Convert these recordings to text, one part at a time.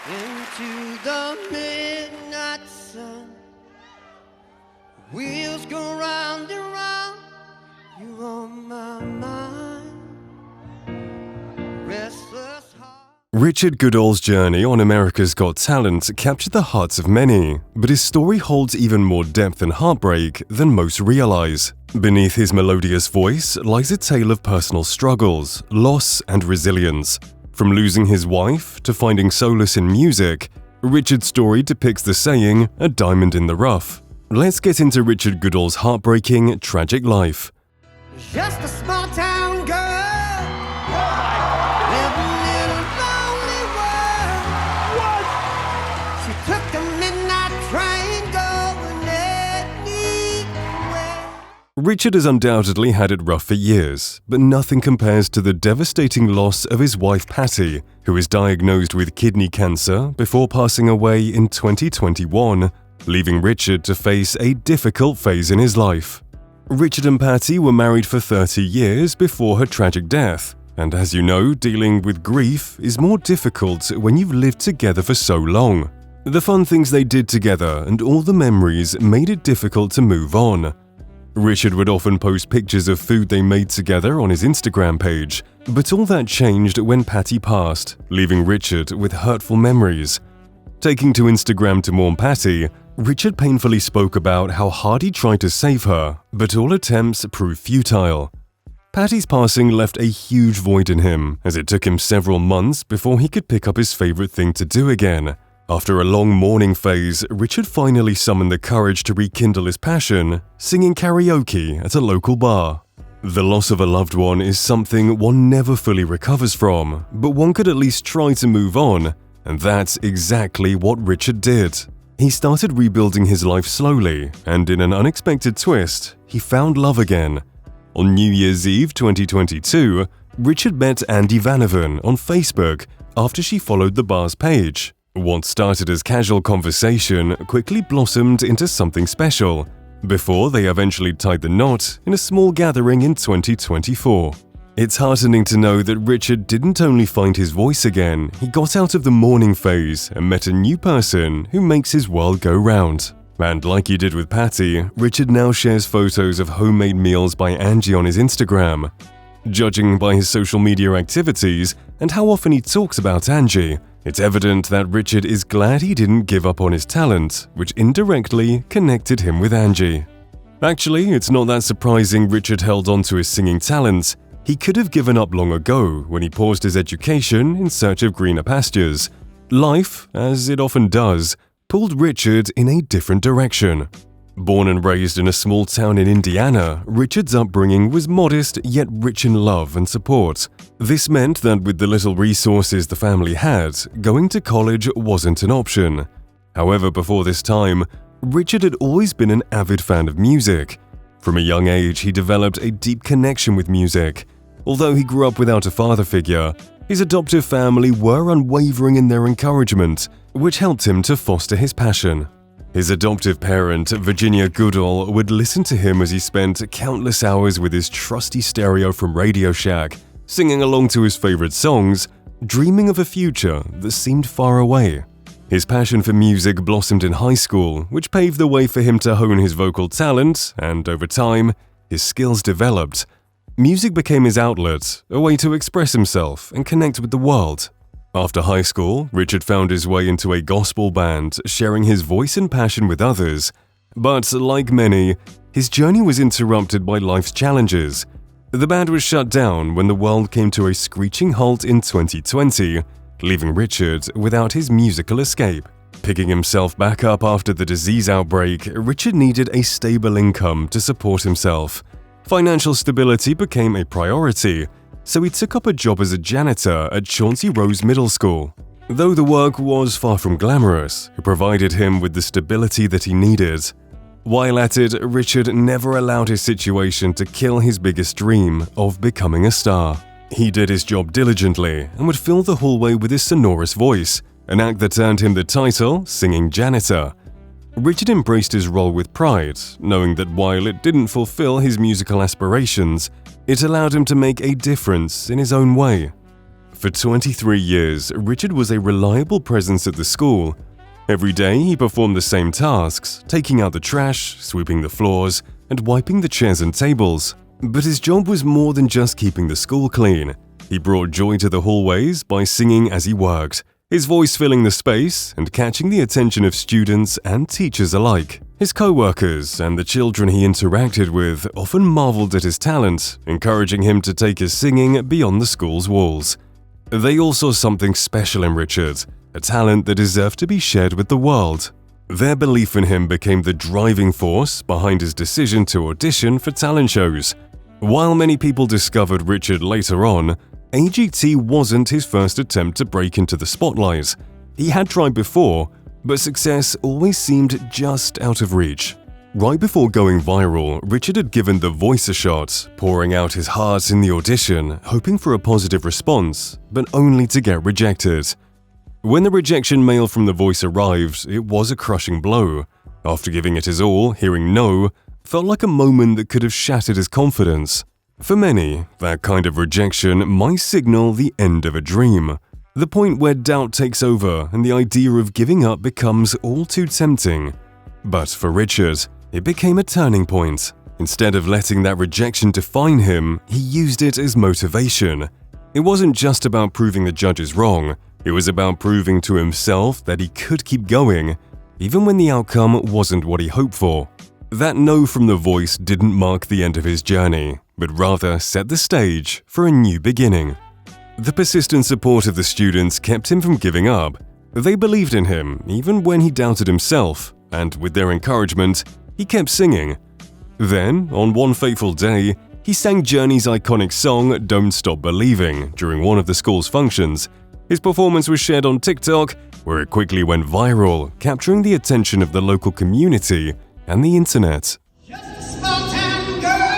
into the midnight sun. Wheels go round and round, you're on my mind. Restless heart. Richard Goodall's journey on America's Got Talent captured the hearts of many, but his story holds even more depth and heartbreak than most realize. Beneath his melodious voice lies a tale of personal struggles, loss, and resilience. From losing his wife to finding solace in music, Richard's story depicts the saying, "a diamond in the rough." Let's get into Richard Goodall's heartbreaking, tragic life. Just a small town girl, living in a lonely world. She took the midnight train going anywhere. Richard has undoubtedly had it rough for years, but nothing compares to the devastating loss of his wife Patty, who was diagnosed with kidney cancer before passing away in 2021, leaving Richard to face a difficult phase in his life. Richard and Patty were married for 30 years before her tragic death, and as you know, dealing with grief is more difficult when you've lived together for so long. The fun things they did together and all the memories made it difficult to move on. Richard would often post pictures of food they made together on his Instagram page, but all that changed when Patty passed, leaving Richard with hurtful memories. Taking to Instagram to mourn Patty, Richard painfully spoke about how hard he tried to save her, but all attempts proved futile. Patty's passing left a huge void in him, as it took him several months before he could pick up his favorite thing to do again. After a long mourning phase, Richard finally summoned the courage to rekindle his passion, singing karaoke at a local bar. The loss of a loved one is something one never fully recovers from, but one could at least try to move on, and that's exactly what Richard did. He started rebuilding his life slowly, and in an unexpected twist, he found love again. On New Year's Eve 2022, Richard met Andy Vanavan on Facebook after she followed the bar's page. What started as casual conversation quickly blossomed into something special, before they eventually tied the knot in a small gathering in 2024. It's heartening to know that Richard didn't only find his voice again, he got out of the mourning phase and met a new person who makes his world go round. And like he did with Patty, Richard now shares photos of homemade meals by Angie on his Instagram. Judging by his social media activities and how often he talks about Angie, it's evident that Richard is glad he didn't give up on his talent, which indirectly connected him with Angie. Actually, it's not that surprising Richard held on to his singing talent. He could have given up long ago when he paused his education in search of greener pastures. Life, as it often does, pulled Richard in a different direction. Born and raised in a small town in Indiana, Richard's upbringing was modest yet rich in love and support. This meant that with the little resources the family had, going to college wasn't an option. However, before this time, Richard had always been an avid fan of music. From a young age, he developed a deep connection with music. Although he grew up without a father figure, his adoptive family were unwavering in their encouragement, which helped him to foster his passion. His adoptive parent, Richard Goodall, would listen to him as he spent countless hours with his trusty stereo from Radio Shack, singing along to his favorite songs, dreaming of a future that seemed far away. His passion for music blossomed in high school, which paved the way for him to hone his vocal talent, and over time, his skills developed. Music became his outlet, a way to express himself and connect with the world. After high school, Richard found his way into a gospel band, sharing his voice and passion with others. But like many, his journey was interrupted by life's challenges. The band was shut down when the world came to a screeching halt in 2020, leaving Richard without his musical escape. Picking himself back up after the disease outbreak, Richard needed a stable income to support himself. Financial stability became a priority, so he took up a job as a janitor at Chauncey Rose Middle School. Though the work was far from glamorous, it provided him with the stability that he needed. While at it, Richard never allowed his situation to kill his biggest dream of becoming a star. He did his job diligently and would fill the hallway with his sonorous voice, an act that earned him the title singing janitor. Richard embraced his role with pride, knowing that while it didn't fulfill his musical aspirations, it allowed him to make a difference in his own way. For 23 years, Richard was a reliable presence at the school. Every day he performed the same tasks, taking out the trash, sweeping the floors, and wiping the chairs and tables. But his job was more than just keeping the school clean. He brought joy to the hallways by singing as he worked, his voice filling the space and catching the attention of students and teachers alike. His co-workers and the children he interacted with often marveled at his talent, encouraging him to take his singing beyond the school's walls. They all saw something special in Richard, a talent that deserved to be shared with the world. Their belief in him became the driving force behind his decision to audition for talent shows. While many people discovered Richard later on, AGT wasn't his first attempt to break into the spotlight. He had tried before, but success always seemed just out of reach. Right before going viral, Richard had given The Voice a shot, pouring out his heart in the audition, hoping for a positive response, but only to get rejected. When the rejection mail from The Voice arrived, it was a crushing blow. After giving it his all, hearing no felt like a moment that could have shattered his confidence. For many, that kind of rejection might signal the end of a dream, the point where doubt takes over and the idea of giving up becomes all too tempting. But for Richard, it became a turning point. Instead of letting that rejection define him, he used it as motivation. It wasn't just about proving the judges wrong, it was about proving to himself that he could keep going, even when the outcome wasn't what he hoped for. That no from The Voice didn't mark the end of his journey, but rather set the stage for a new beginning. The persistent support of the students kept him from giving up. They believed in him even when he doubted himself, and with their encouragement, he kept singing. Then, on one fateful day, he sang Journey's iconic song Don't Stop Believing during one of the school's functions. His performance was shared on TikTok, where it quickly went viral, capturing the attention of the local community and the internet. Just a small town girl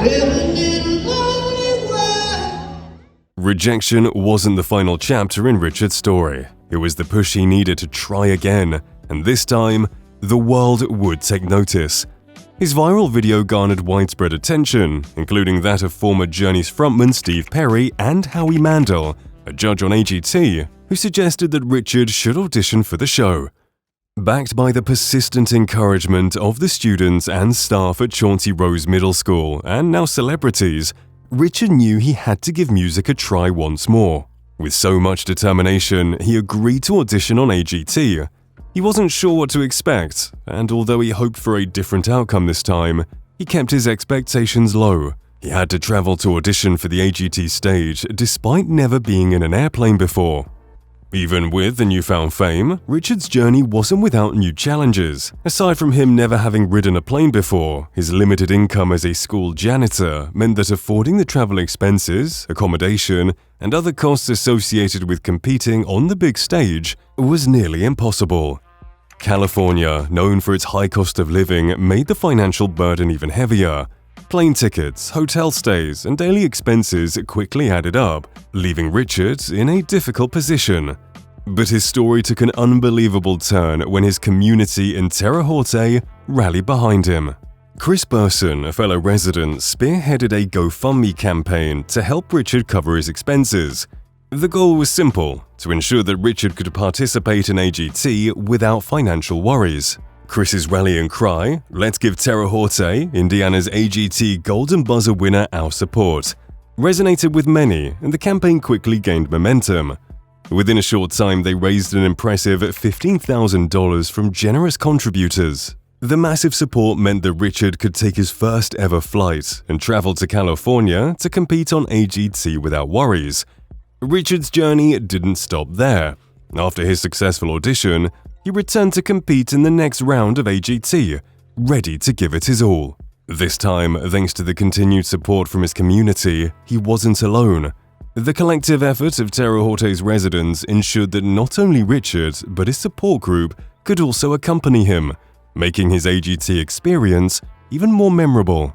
living in a lonely world. Rejection wasn't the final chapter in Richard's story. It was the push he needed to try again, and this time, the world would take notice. His viral video garnered widespread attention, including that of former Journey's frontman Steve Perry and Howie Mandel, a judge on AGT, who suggested that Richard should audition for the show. Backed by the persistent encouragement of the students and staff at Chauncey Rose Middle School and now celebrities, Richard knew he had to give music a try once more. With so much determination, he agreed to audition on AGT. He wasn't sure what to expect, and although he hoped for a different outcome this time, he kept his expectations low. He had to travel to audition for the AGT stage despite never being in an airplane before. Even with the newfound fame, Richard's journey wasn't without new challenges. Aside from him never having ridden a plane before, his limited income as a school janitor meant that affording the travel expenses, accommodation, and other costs associated with competing on the big stage was nearly impossible. California, known for its high cost of living, made the financial burden even heavier. Plane tickets, hotel stays, and daily expenses quickly added up, leaving Richard in a difficult position. But his story took an unbelievable turn when his community in Terre Haute rallied behind him. Chris Burson, a fellow resident, spearheaded a GoFundMe campaign to help Richard cover his expenses. The goal was simple: to ensure that Richard could participate in AGT without financial worries. Chris's rallying cry, "Let's give Terre Haute, Indiana's AGT Golden Buzzer winner, our support," resonated with many, and the campaign quickly gained momentum. Within a short time, they raised an impressive $15,000 from generous contributors. The massive support meant that Richard could take his first ever flight and travel to California to compete on AGT without worries. Richard's journey didn't stop there. After his successful audition, he returned to compete in the next round of AGT, ready to give it his all. This time, thanks to the continued support from his community, he wasn't alone. The collective effort of Terre Haute's residents ensured that not only Richard, but his support group could also accompany him, making his AGT experience even more memorable.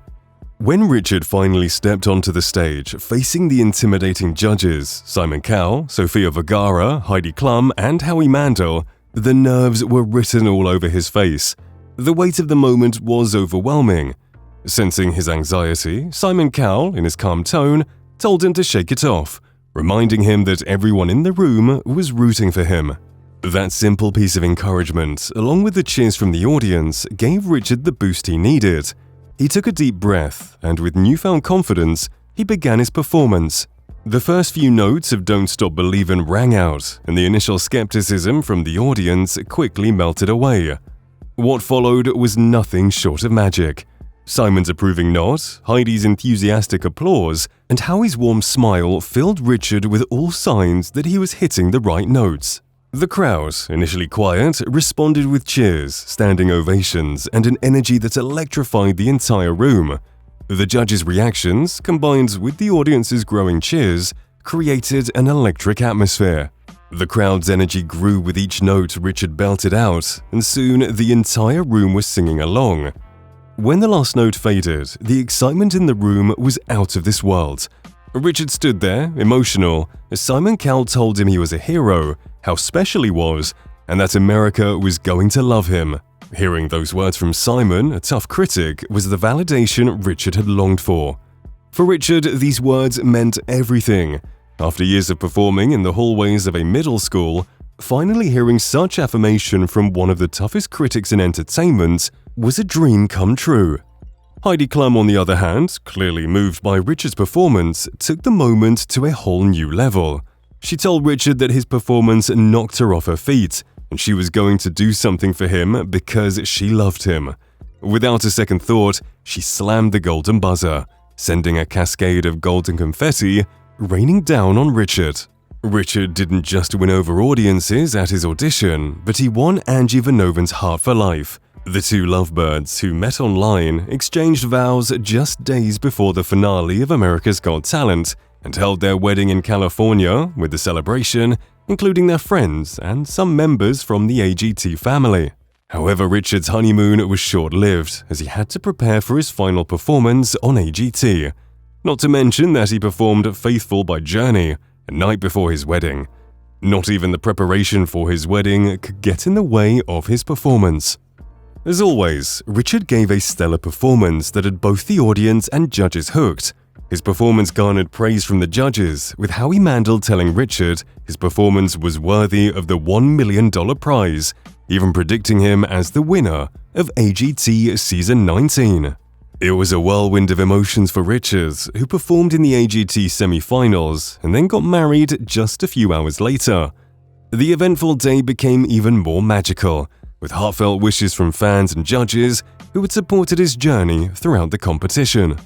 When Richard finally stepped onto the stage, facing the intimidating judges, Simon Cowell, Sofia Vergara, Heidi Klum, and Howie Mandel, the nerves were written all over his face. The weight of the moment was overwhelming. Sensing his anxiety, Simon Cowell, in his calm tone, told him to shake it off, reminding him that everyone in the room was rooting for him. That simple piece of encouragement, along with the cheers from the audience, gave Richard the boost he needed. He took a deep breath, and with newfound confidence, he began his performance. The first few notes of Don't Stop Believin' rang out, and the initial skepticism from the audience quickly melted away. What followed was nothing short of magic. Simon's approving nod, Heidi's enthusiastic applause, and Howie's warm smile filled Richard with all signs that he was hitting the right notes. The crowd, initially quiet, responded with cheers, standing ovations, and an energy that electrified the entire room. The judges' reactions, combined with the audience's growing cheers, created an electric atmosphere. The crowd's energy grew with each note Richard belted out, and soon the entire room was singing along. When the last note faded, the excitement in the room was out of this world. Richard stood there, emotional, as Simon Cowell told him he was a hero, how special he was, and that America was going to love him. Hearing those words from Simon, a tough critic, was the validation Richard had longed for. For Richard, these words meant everything. After years of performing in the hallways of a middle school, finally hearing such affirmation from one of the toughest critics in entertainment was a dream come true. Heidi Klum, on the other hand, clearly moved by Richard's performance, took the moment to a whole new level. She told Richard that his performance knocked her off her feet, and she was going to do something for him because she loved him. Without a second thought, she slammed the golden buzzer, sending a cascade of golden confetti raining down on Richard. Richard didn't just win over audiences at his audition, but he won Angie Vanovan's heart for life. The two lovebirds, who met online, exchanged vows just days before the finale of America's Got Talent and held their wedding in California, with the celebration including their friends and some members from the AGT family. However, Richard's honeymoon was short-lived, as he had to prepare for his final performance on AGT. Not to mention that he performed Faithful by Journey a night before his wedding. Not even the preparation for his wedding could get in the way of his performance. As always, Richard gave a stellar performance that had both the audience and judges hooked. His performance garnered praise from the judges, with Howie Mandel telling Richard his performance was worthy of the $1 million prize, even predicting him as the winner of AGT Season 19. It was a whirlwind of emotions for Richard, who performed in the AGT semi-finals and then got married just a few hours later. The eventful day became even more magical, with heartfelt wishes from fans and judges who had supported his journey throughout the competition.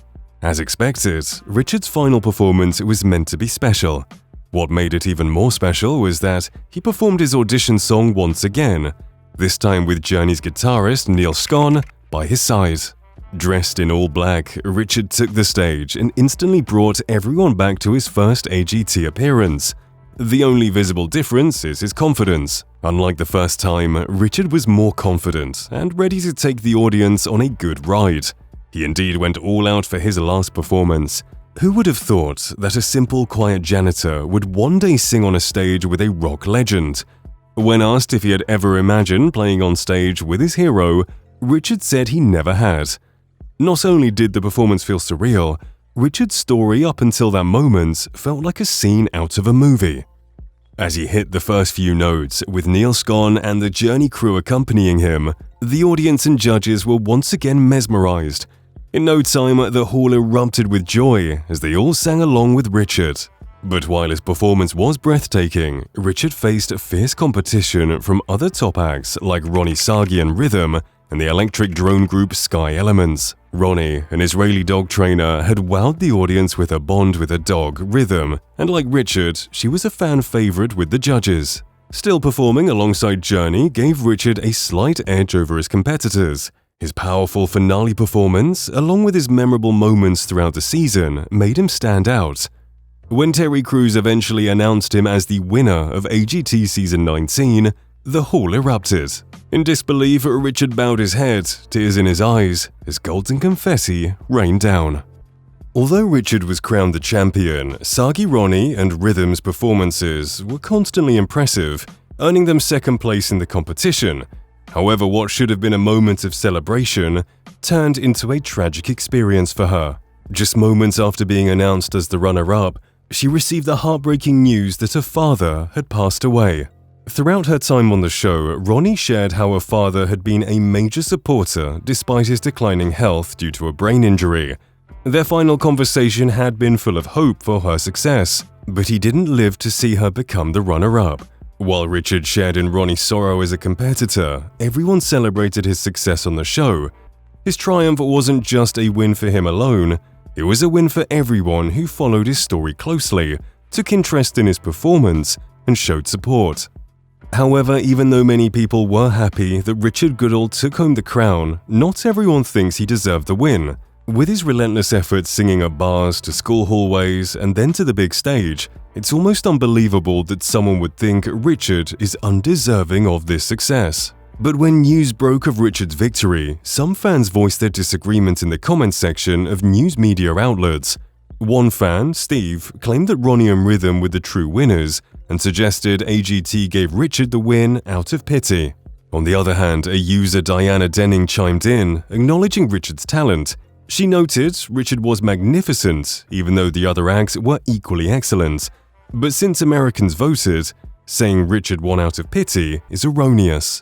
As expected, Richard's final performance was meant to be special. What made it even more special was that he performed his audition song once again, this time with Journey's guitarist Neil Scon by his side. Dressed in all black, Richard took the stage and instantly brought everyone back to his first AGT appearance. The only visible difference is his confidence. Unlike the first time, Richard was more confident and ready to take the audience on a good ride. He indeed went all out for his last performance. Who would have thought that a simple, quiet janitor would one day sing on a stage with a rock legend? When asked if he had ever imagined playing on stage with his hero, Richard said he never had. Not only did the performance feel surreal, Richard's story up until that moment felt like a scene out of a movie. As he hit the first few notes, with Neil Scon and the Journey crew accompanying him, the audience and judges were once again mesmerized. In no time, the hall erupted with joy as they all sang along with Richard. But while his performance was breathtaking, Richard faced fierce competition from other top acts like Ronnie Sagi and Rhythm and the electric drone group Sky Elements. Ronnie, an Israeli dog trainer, had wowed the audience with her bond with her dog, Rhythm, and like Richard, she was a fan favorite with the judges. Still performing alongside Journey gave Richard a slight edge over his competitors. His powerful finale performance, along with his memorable moments throughout the season, made him stand out. When Terry Crews eventually announced him as the winner of AGT Season 19, the hall erupted. In disbelief, Richard bowed his head, tears in his eyes, as golden confetti rained down. Although Richard was crowned the champion, Sagi, Ronnie, and Rhythm's performances were constantly impressive, earning them second place in the competition. However, what should have been a moment of celebration turned into a tragic experience for her. Just moments after being announced as the runner-up, she received the heartbreaking news that her father had passed away. Throughout her time on the show, Ronnie shared how her father had been a major supporter despite his declining health due to a brain injury. Their final conversation had been full of hope for her success, but he didn't live to see her become the runner-up. While Richard shared in Ronnie's sorrow as a competitor, everyone celebrated his success on the show. His triumph wasn't just a win for him alone, it was a win for everyone who followed his story closely, took interest in his performance, and showed support. However, even though many people were happy that Richard Goodall took home the crown, not everyone thinks he deserved the win. With his relentless efforts singing at bars to school hallways and then to the big stage, it's almost unbelievable that someone would think Richard is undeserving of this success. But when news broke of Richard's victory, some fans voiced their disagreement in the comments section of news media outlets. One fan, Steve, claimed that Ronnie and Rhythm were the true winners and suggested AGT gave Richard the win out of pity. On the other hand, a user, Diana Denning, chimed in, acknowledging Richard's talent. She noted Richard was magnificent, even though the other acts were equally excellent. But since Americans voted, saying Richard won out of pity is erroneous.